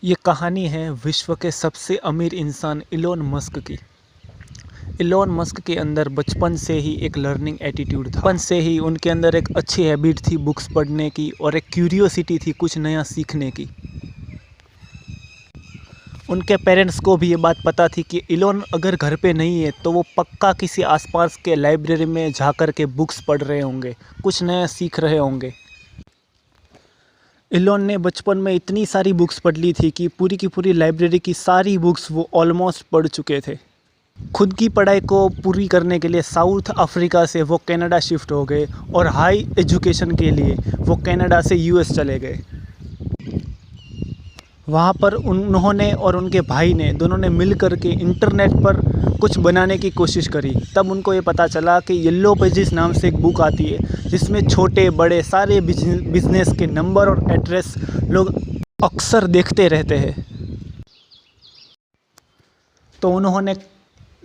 ये कहानी है विश्व के सबसे अमीर इंसान इलोन मस्क की। इलोन मस्क के अंदर बचपन से ही एक लर्निंग एटीट्यूड था। बचपन से ही उनके अंदर एक अच्छी हैबिट थी बुक्स पढ़ने की और एक क्यूरियोसिटी थी कुछ नया सीखने की। उनके पेरेंट्स को भी ये बात पता थी कि इलोन अगर घर पे नहीं है तो वो पक्का किसी आसपास के लाइब्रेरी में जा कर के बुक्स पढ़ रहे होंगे, कुछ नया सीख रहे होंगे। इलोन ने बचपन में इतनी सारी बुक्स पढ़ ली थी कि पूरी की पूरी लाइब्रेरी की सारी बुक्स वो ऑलमोस्ट पढ़ चुके थे। खुद की पढ़ाई को पूरी करने के लिए साउथ अफ्रीका से वो कनाडा शिफ्ट हो गए और हाई एजुकेशन के लिए वो कनाडा से यूएस चले गए। वहाँ पर उन्होंने और उनके भाई ने दोनों ने मिल कर के इंटरनेट पर कुछ बनाने की कोशिश करी। तब उनको ये पता चला कि येलो पेजेस नाम से एक बुक आती है जिसमें छोटे बड़े सारे बिजनेस के नंबर और एड्रेस लोग अक्सर देखते रहते हैं। तो उन्होंने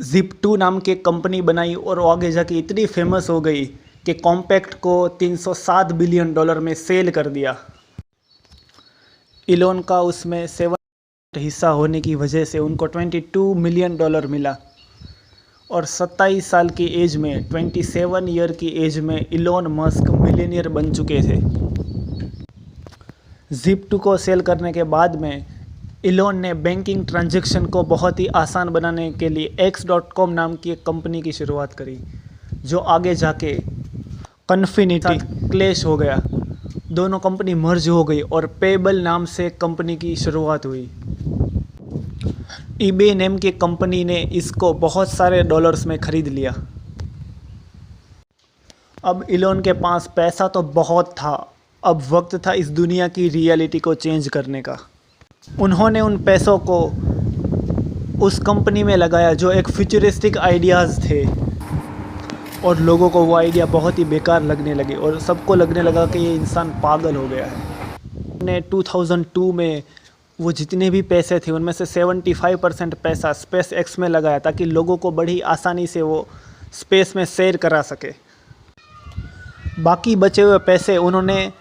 Zip2 नाम की कंपनी बनाई और आगे जाके इतनी फेमस हो गई कि कॉम्पैक्ट को $307 बिलियन में सेल कर दिया। इलोन का उसमें 7% हिस्सा होने की वजह से उनको $22 मिलियन मिला और 27 साल की एज में 27 ईयर की एज में इलोन मस्क मिलियनियर बन चुके थे। Zip2 को सेल करने के बाद में इलोन ने बैंकिंग ट्रांजैक्शन को बहुत ही आसान बनाने के लिए X.com नाम की एक कंपनी की शुरुआत करी, जो आगे जाके कन्फिनिटी क्लैश हो गया। दोनों कंपनी मर्ज हो गई और पेबल नाम से कंपनी की शुरुआत हुई। ईबे नेम की कंपनी ने इसको बहुत सारे डॉलर्स में ख़रीद लिया। अब इलोन के पास पैसा तो बहुत था, अब वक्त था इस दुनिया की रियलिटी को चेंज करने का। उन्होंने उन पैसों को उस कंपनी में लगाया जो एक फ्यूचरिस्टिक आइडियाज़ थे और लोगों को वो आइडिया बहुत ही बेकार लगने लगे और सबको लगने लगा कि ये इंसान पागल हो गया है। उन्होंने 2002 में वो जितने भी पैसे थे उनमें से 75% पैसा स्पेस एक्स में लगाया ताकि लोगों को बड़ी आसानी से वो स्पेस में सैर करा सके। बाकी बचे हुए पैसे उन्होंने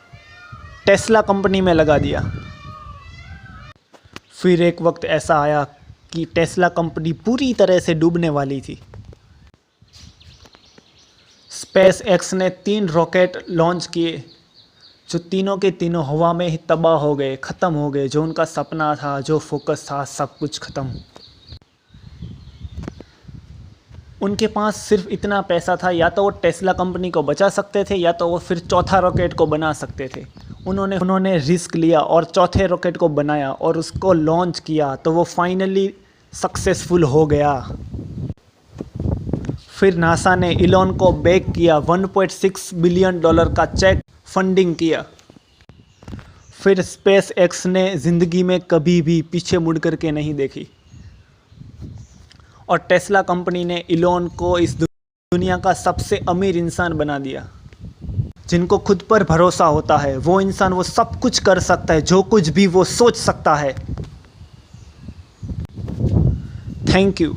टेस्ला कंपनी में लगा दिया। फिर एक वक्त ऐसा आया कि टेस्ला कंपनी पूरी तरह से डूबने वाली थी। स्पेस एक्स ने 3 रॉकेट लॉन्च किए जो तीनों के तीनों हवा में ही तबाह हो गए, ख़त्म हो गए। जो उनका सपना था, जो फोकस था, सब कुछ ख़त्म। उनके पास सिर्फ इतना पैसा था, या तो वो टेस्ला कंपनी को बचा सकते थे या तो वो फिर चौथा रॉकेट को बना सकते थे। उन्होंने रिस्क लिया और चौथे रॉकेट को बनाया और उसको लॉन्च किया, तो वो फाइनली सक्सेसफुल हो गया। फिर नासा ने इलोन को बैक किया, $1.6 बिलियन का चेक फंडिंग किया। फिर स्पेस एक्स ने ज़िंदगी में कभी भी पीछे मुड़ कर के नहीं देखी और टेस्ला कंपनी ने इलोन को इस दुनिया का सबसे अमीर इंसान बना दिया। जिनको खुद पर भरोसा होता है वो इंसान वो सब कुछ कर सकता है, जो कुछ भी वो सोच सकता है। Thank you.